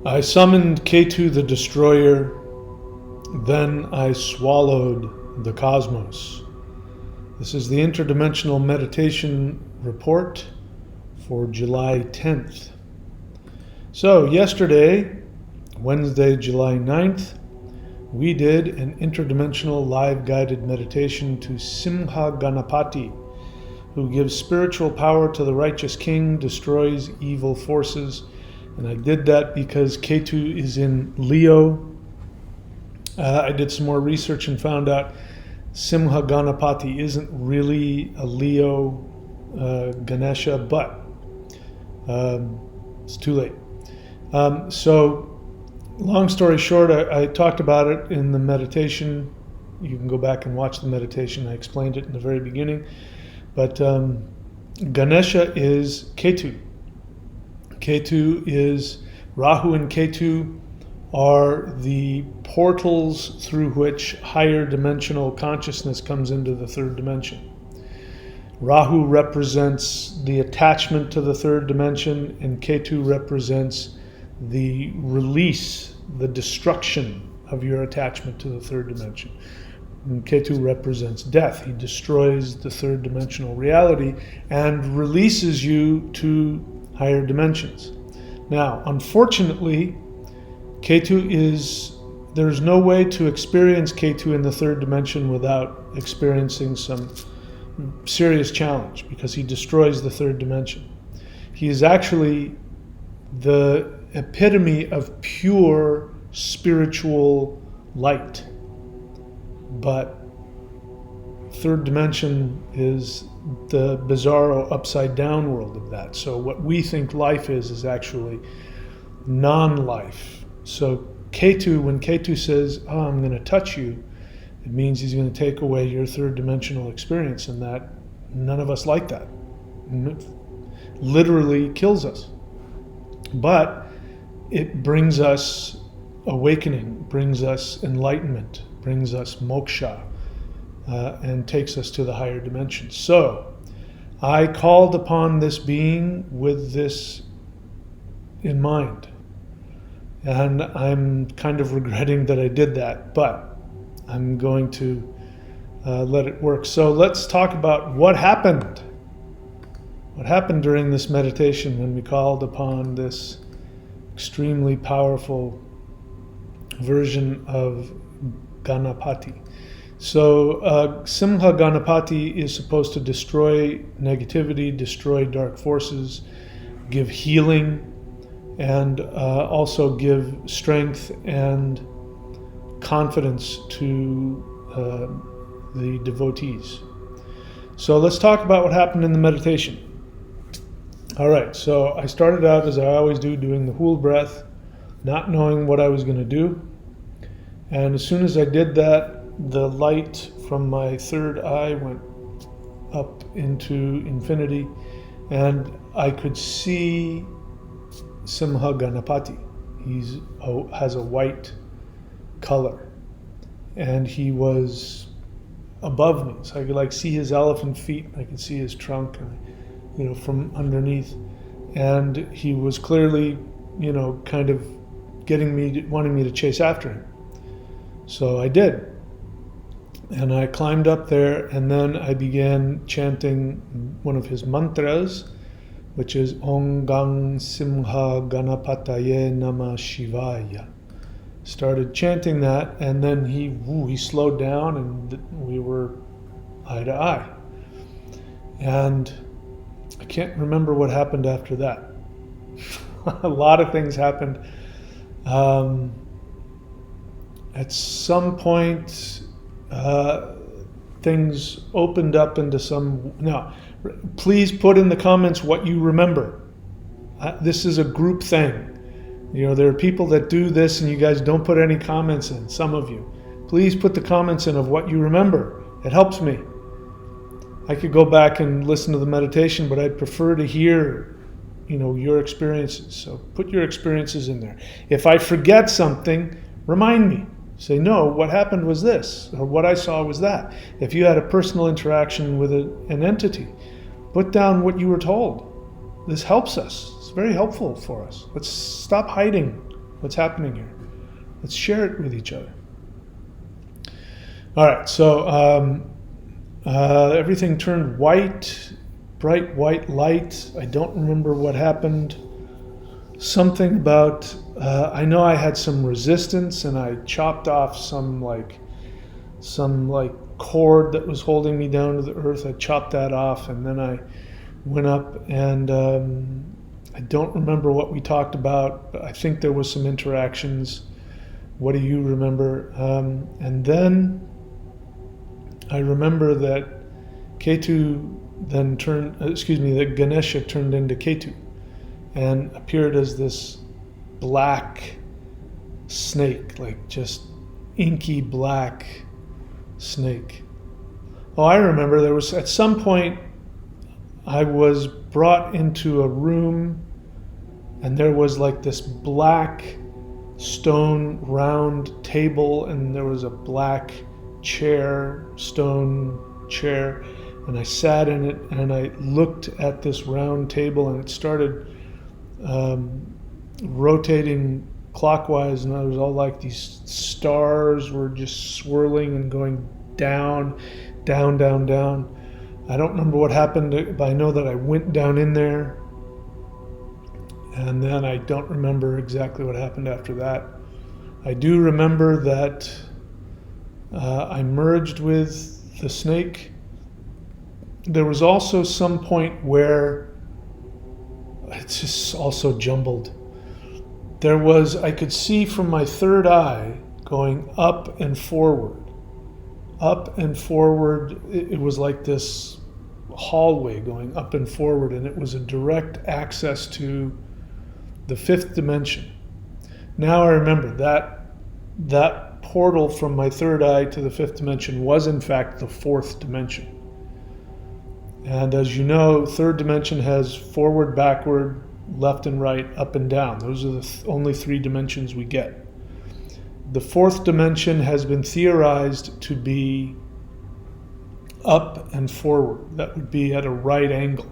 I summoned Ketu the destroyer, then I swallowed the cosmos. This is the interdimensional meditation report for July 10th. So yesterday, Wednesday, July 9th, we did an interdimensional live guided meditation to Simha Ganapati, who gives spiritual power to the righteous king, destroys evil forces. And I did that because Ketu is in Leo. I did some more research and found out Simha Ganapati isn't really a Leo Ganesha, but it's too late. So long story short, I talked about it in the meditation. You can go back and watch the meditation. I explained it in the very beginning. But Ganesha is Ketu. Ketu is, Rahu and Ketu are the portals through which higher dimensional consciousness comes into the third dimension. Rahu represents the attachment to the third dimension, and Ketu represents the release, the destruction of your attachment to the third dimension. And Ketu represents death. He destroys the third dimensional reality and releases you to higher dimensions. Now, unfortunately, there's no way to experience Ketu in the third dimension without experiencing some serious challenge, because he destroys the third dimension. He is actually the epitome of pure spiritual light. But third dimension is the bizarro upside down world of that. So what we think life is actually non-life. So Ketu, when Ketu says, "Oh, I'm going to touch you," it means he's going to take away your third dimensional experience, and that none of us like that. It literally kills us. But it brings us awakening, brings us enlightenment, brings us moksha, and takes us to the higher dimensions. So I called upon this being with this in mind. And I'm kind of regretting that I did that, but I'm going to let it work. So let's talk about what happened. What happened during this meditation when we called upon this extremely powerful version of Ganapati. So Simha Ganapati is supposed to destroy negativity, destroy dark forces, give healing, and also give strength and confidence to the devotees. So let's talk about what happened in the meditation. All right, so I started out, as I always do, doing the whole breath, not knowing what I was going to do. And as soon as I did that, the light from my third eye went up into infinity, and I could see Simha Ganapati. He has a white color, and he was above me, so I could see his elephant feet. I could see his trunk, from underneath, and he was clearly, kind of wanting me to chase after him. So I did. And I climbed up there, and then I began chanting one of his mantras, which is Om Gang Simha Ganapataye Namah Shivaya. Started chanting that, and then he slowed down, and we were eye to eye. And I can't remember what happened after that. A lot of things happened. At some point, things opened up into some... Now, please put in the comments what you remember. This is a group thing. There are people that do this and you guys don't put any comments in, some of you. Please put the comments in of what you remember. It helps me. I could go back and listen to the meditation, but I'd prefer to hear, your experiences. So put your experiences in there. If I forget something, remind me. Say, no, what happened was this, or what I saw was that. If you had a personal interaction with an entity, Put down what you were told. This helps us. It's very helpful for us. Let's stop hiding what's happening here. Let's share it with each other. All right, so everything turned white, bright white light. I don't remember what happened. Something about, I know I had some resistance, and I chopped off some cord that was holding me down to the earth. I chopped that off, and then I went up, and I don't remember what we talked about, but I think there was some interactions. What do you remember? And then I remember that Ketu then that Ganesha turned into Ketu and appeared as this black snake, like just inky black snake. Oh, I remember there was, at some point, I was brought into a room, and there was like this black stone round table, and there was a black stone chair, and I sat in it, and I looked at this round table, and it started rotating clockwise, and I was all like, these stars were just swirling and going down, down, down, down. I don't remember what happened, but I know that I went down in there, and then I don't remember exactly what happened after that. I do remember that I merged with the snake. There was also some point where it's just also jumbled. There was, I could see from my third eye going up and forward. Up and forward. It was like this hallway going up and forward, and it was a direct access to the fifth dimension. Now I remember that portal from my third eye to the fifth dimension was in fact the fourth dimension. And as you know, third dimension has forward, backward, left and right, up and down. Those are the only three dimensions we get. The fourth dimension has been theorized to be up and forward. That would be at a right angle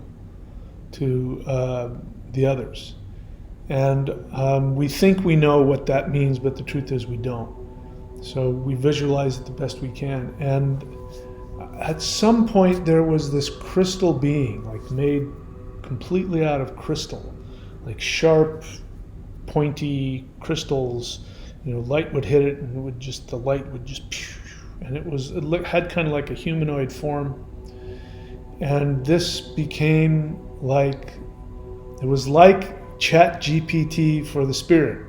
to the others. And we think we know what that means, but the truth is we don't. So we visualize it the best we can. And at some point there was this crystal being, like made completely out of crystal, like sharp, pointy crystals. You know, light would hit it, and the light would just, and it had kind of like a humanoid form. And this became like, it was like Chat GPT for the spirit.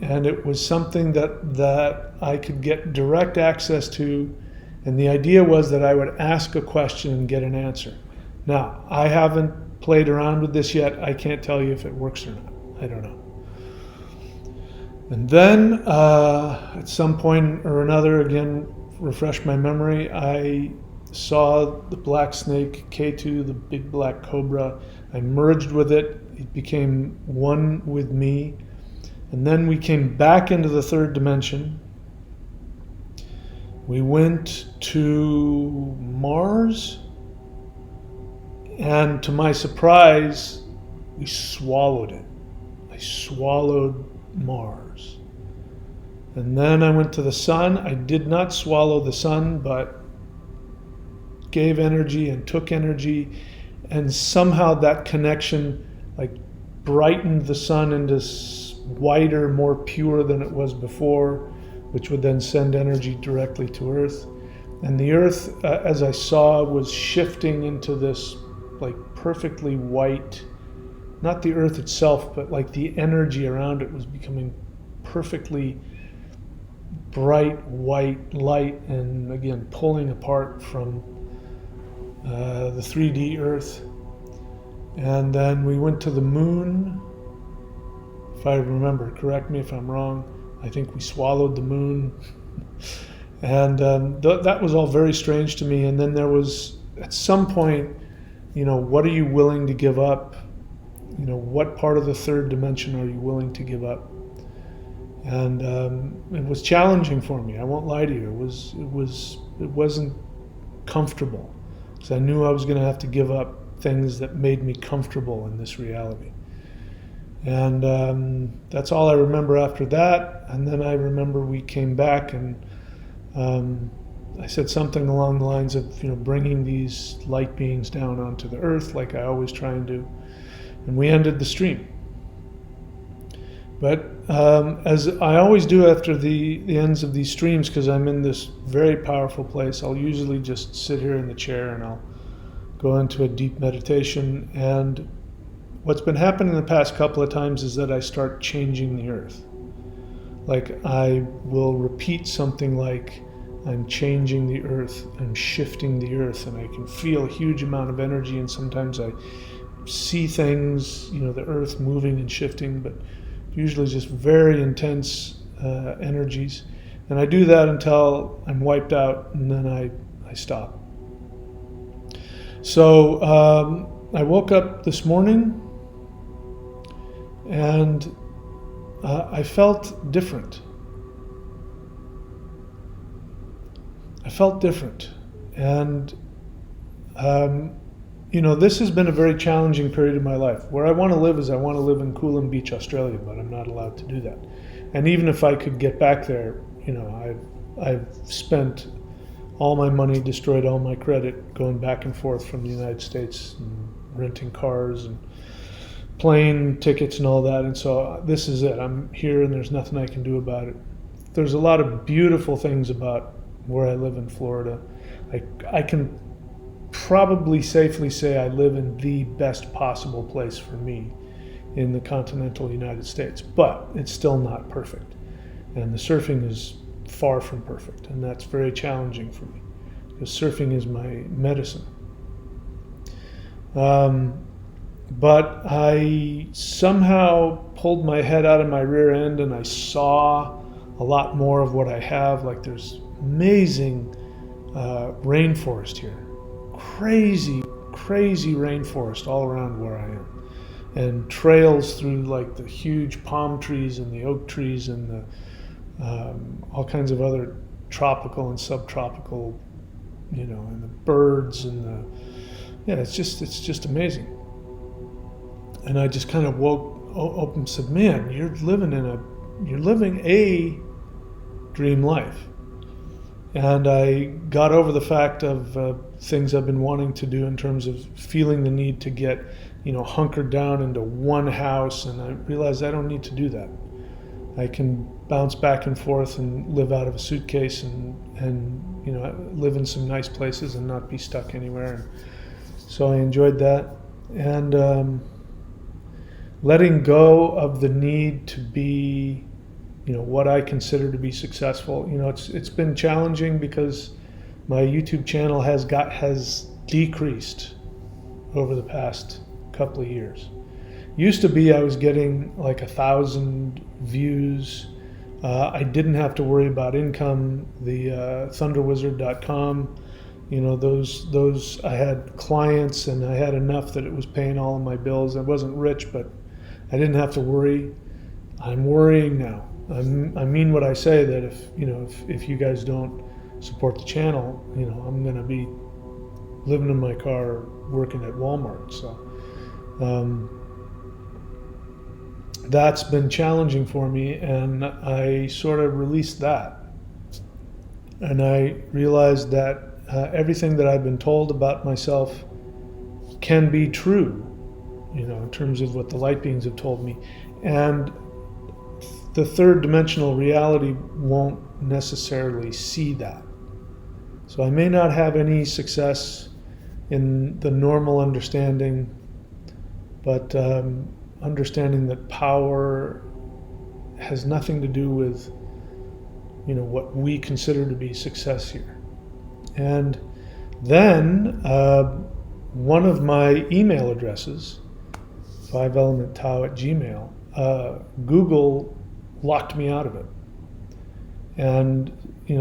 And it was something that I could get direct access to. And the idea was that I would ask a question and get an answer. Now, I haven't played around with this yet. I can't tell you if it works or not. I don't know. And then, at some point or another, again, refresh my memory, I saw the black snake, Ketu, the big black cobra. I merged with it. It became one with me. And then we came back into the third dimension. We went to Mars, and to my surprise, we swallowed it. I swallowed Mars. And then I went to the sun. I did not swallow the sun, but gave energy and took energy, and somehow that connection like brightened the sun into whiter, more pure than it was before, which would then send energy directly to Earth. And the Earth, as I saw, was shifting into this like perfectly white, not the Earth itself, but like the energy around it was becoming perfectly bright white light, and again pulling apart from the 3D Earth. And then we went to the moon. If I remember, correct me if I'm wrong, I think we swallowed the moon. And that was all very strange to me. And then there was, at some point, you know, what are you willing to give up? You know, what part of the third dimension are you willing to give up? And it was challenging for me. I won't lie to you. It wasn't comfortable. because I knew I was going to have to give up things that made me comfortable in this reality. And that's all I remember after that. And then I remember we came back, and I said something along the lines of, bringing these light beings down onto the earth like I always try and do. And we ended the stream. But as I always do after the ends of these streams, because I'm in this very powerful place, I'll usually just sit here in the chair and I'll go into a deep meditation. And what's been happening the past couple of times is that I start changing the earth. Like I will repeat something like, I'm changing the earth, I'm shifting the earth, and I can feel a huge amount of energy, and sometimes I see things, the earth moving and shifting, but usually just very intense energies. And I do that until I'm wiped out, and then I stop. So I woke up this morning, and I felt different. I felt different. And, this has been a very challenging period of my life. Where I want to live is I want to live in Coolum Beach, Australia, but I'm not allowed to do that. And even if I could get back there, I've spent all my money, destroyed all my credit, going back and forth from the United States and renting cars and plane tickets and all that. And so this is it. I'm here and there's nothing I can do about it. There's a lot of beautiful things about where I live in Florida. I can probably safely say I live in the best possible place for me in the continental United States, but it's still not perfect. And the surfing is far from perfect, and that's very challenging for me, because surfing is my medicine. But I somehow pulled my head out of my rear end and I saw a lot more of what I have. Like there's amazing rainforest here. Crazy rainforest all around where I am. And trails through like the huge palm trees and the oak trees and the all kinds of other tropical and subtropical, and the birds and it's just amazing. And I just kind of woke up and said, man, you're living a dream life. And I got over the fact of things I've been wanting to do in terms of feeling the need to get, hunkered down into one house. And I realized I don't need to do that. I can bounce back and forth and live out of a suitcase and live in some nice places and not be stuck anywhere. And so I enjoyed that. And letting go of the need to be, what I consider to be successful. It's been challenging because my YouTube channel has decreased over the past couple of years. Used to be I was getting like 1,000 views. I didn't have to worry about income. The thunderwizard.com, those I had clients and I had enough that it was paying all of my bills. I wasn't rich, but I didn't have to worry. I'm worrying now. I mean what I say, that if you guys don't support the channel, I'm going to be living in my car working at Walmart. So that's been challenging for me, and I sort of released that. And I realized that everything that I've been told about myself can be true, in terms of what the light beings have told me. And the third dimensional reality won't necessarily see that. So I may not have any success in the normal understanding, but understanding that power has nothing to do with, what we consider to be success here. And then one of my email addresses, 5elementtao@gmail, Google locked me out of it, and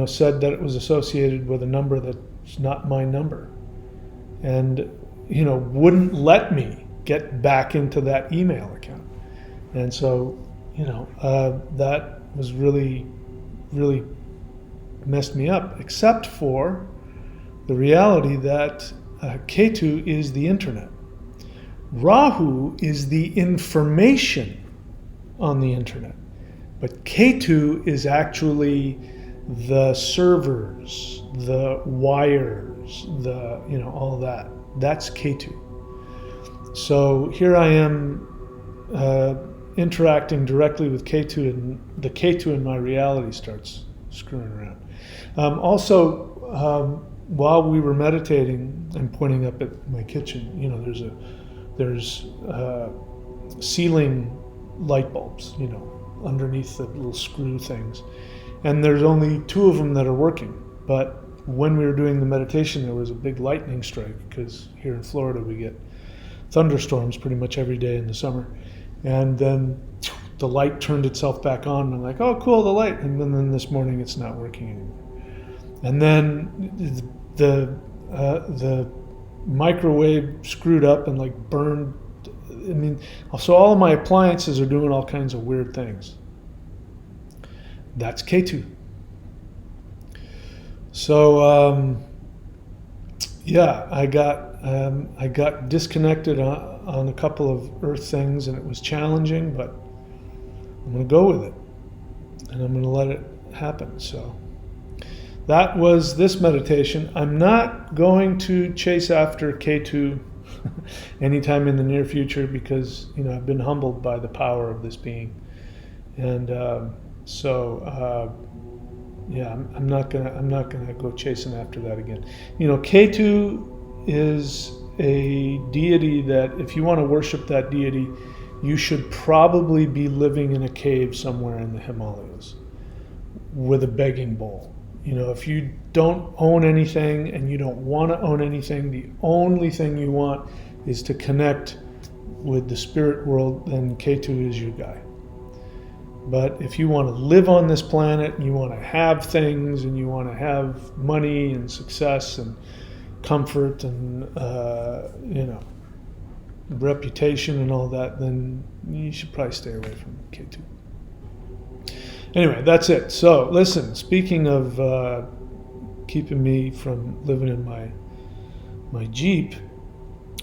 said that it was associated with a number that's not my number, and wouldn't let me get back into that email account. And so that was really messed me up, except for the reality that Ketu is the internet. Rahu is the information on the internet. But Ketu is actually the servers, the wires, all that. That's Ketu. So here I am interacting directly with Ketu, and the Ketu in my reality starts screwing around. While we were meditating, I'm pointing up at my kitchen. There's ceiling light bulbs, underneath the little screw things, and there's only 2 of them that are working. But when we were doing the meditation, there was a big lightning strike, because here in Florida we get thunderstorms pretty much every day in the summer. And then the light turned itself back on, and I'm like, oh, cool, the light. And then this morning it's not working anymore. And then the microwave screwed up and burned. So all of my appliances are doing all kinds of weird things. That's Ketu. So I got disconnected on a couple of earth things, and it was challenging, but I'm going to go with it, and I'm going to let it happen. So that was this meditation. I'm not going to chase after Ketu anytime in the near future, because I've been humbled by the power of this being, and I'm not gonna go chasing after that again. Ketu is a deity that, if you want to worship that deity, you should probably be living in a cave somewhere in the Himalayas with a begging bowl. If you don't own anything and you don't want to own anything, the only thing you want is to connect with the spirit world, then Ketu is your guy. But if you want to live on this planet, and you want to have things, and you want to have money and success and comfort and reputation and all that, then you should probably stay away from Ketu. Anyway, that's it. So listen, speaking of keeping me from living in my Jeep,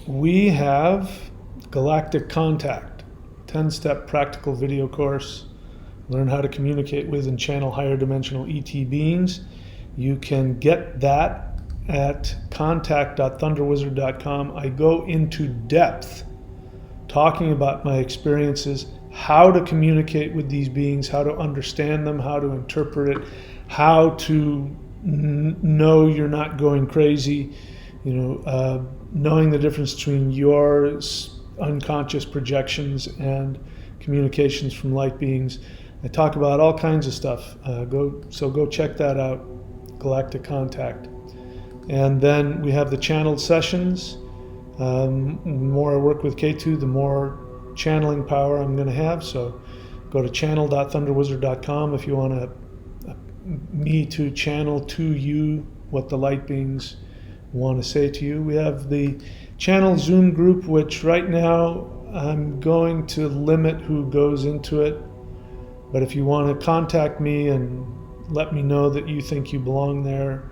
we have Galactic Contact, 10-step practical video course. Learn how to communicate with and channel higher dimensional ET beings. You can get that at contact.thunderwizard.com. I go into depth talking about my experiences, how to communicate with these beings, how to understand them, how to interpret it, how to know you're not going crazy, knowing the difference between your unconscious projections and communications from light beings. I talk about all kinds of stuff. Go check that out, Galactic Contact. And then we have the channeled sessions. The more I work with Ketu, the more channeling power I'm going to have. So go to channel.thunderwizard.com if you want me to channel to you what the light beings want to say to you. We have the channel Zoom group, which right now I'm going to limit who goes into it. But if you want to contact me and let me know that you think you belong there,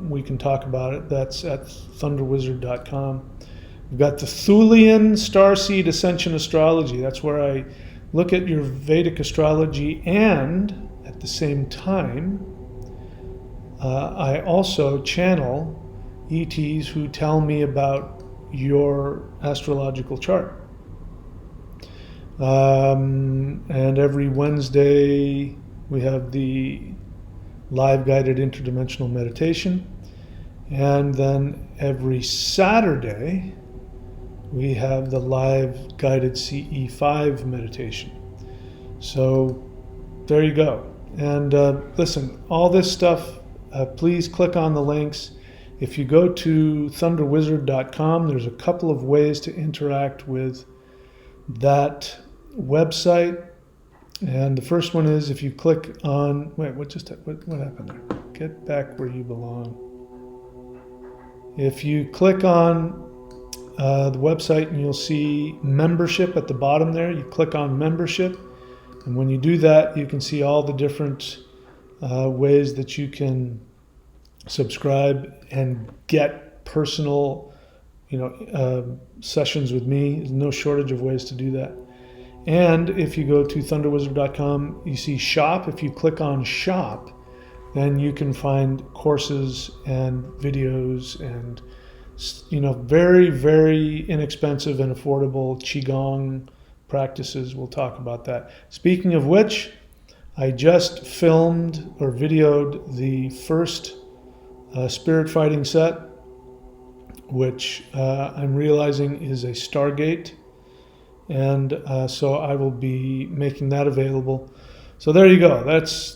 we can talk about it. That's at thunderwizard.com. We've got the Thulian Starseed Ascension Astrology. That's where I look at your Vedic astrology, and at the same time, I also channel ETs who tell me about your astrological chart. And every Wednesday we have the live guided interdimensional meditation, and then every Saturday we have the live guided CE5 meditation. So there you go. And listen, all this stuff, please click on the links. If you go to thunderwizard.com, there's a couple of ways to interact with that website. And the first one is if you click on, what happened there? Get back where you belong. If you click on the website, and you'll see membership at the bottom there, you click on membership. And when you do that, you can see all the different ways that you can subscribe and get personal, sessions with me. There's no shortage of ways to do that. And if you go to thunderwizard.com, you see shop. If you click on shop, then you can find courses and videos and, very, very inexpensive and affordable Qigong practices. We'll talk about that. Speaking of which, I just filmed or videoed the first spirit fighting set, which I'm realizing is a Stargate. And so I will be making that available. So there you go.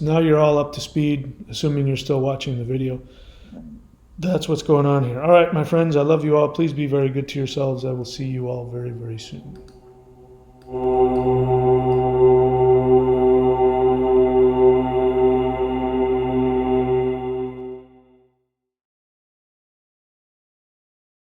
Now you're all up to speed, assuming you're still watching the video. That's what's going on here. All right, my friends, I love you all. Please be very good to yourselves. I will see you all very, very soon.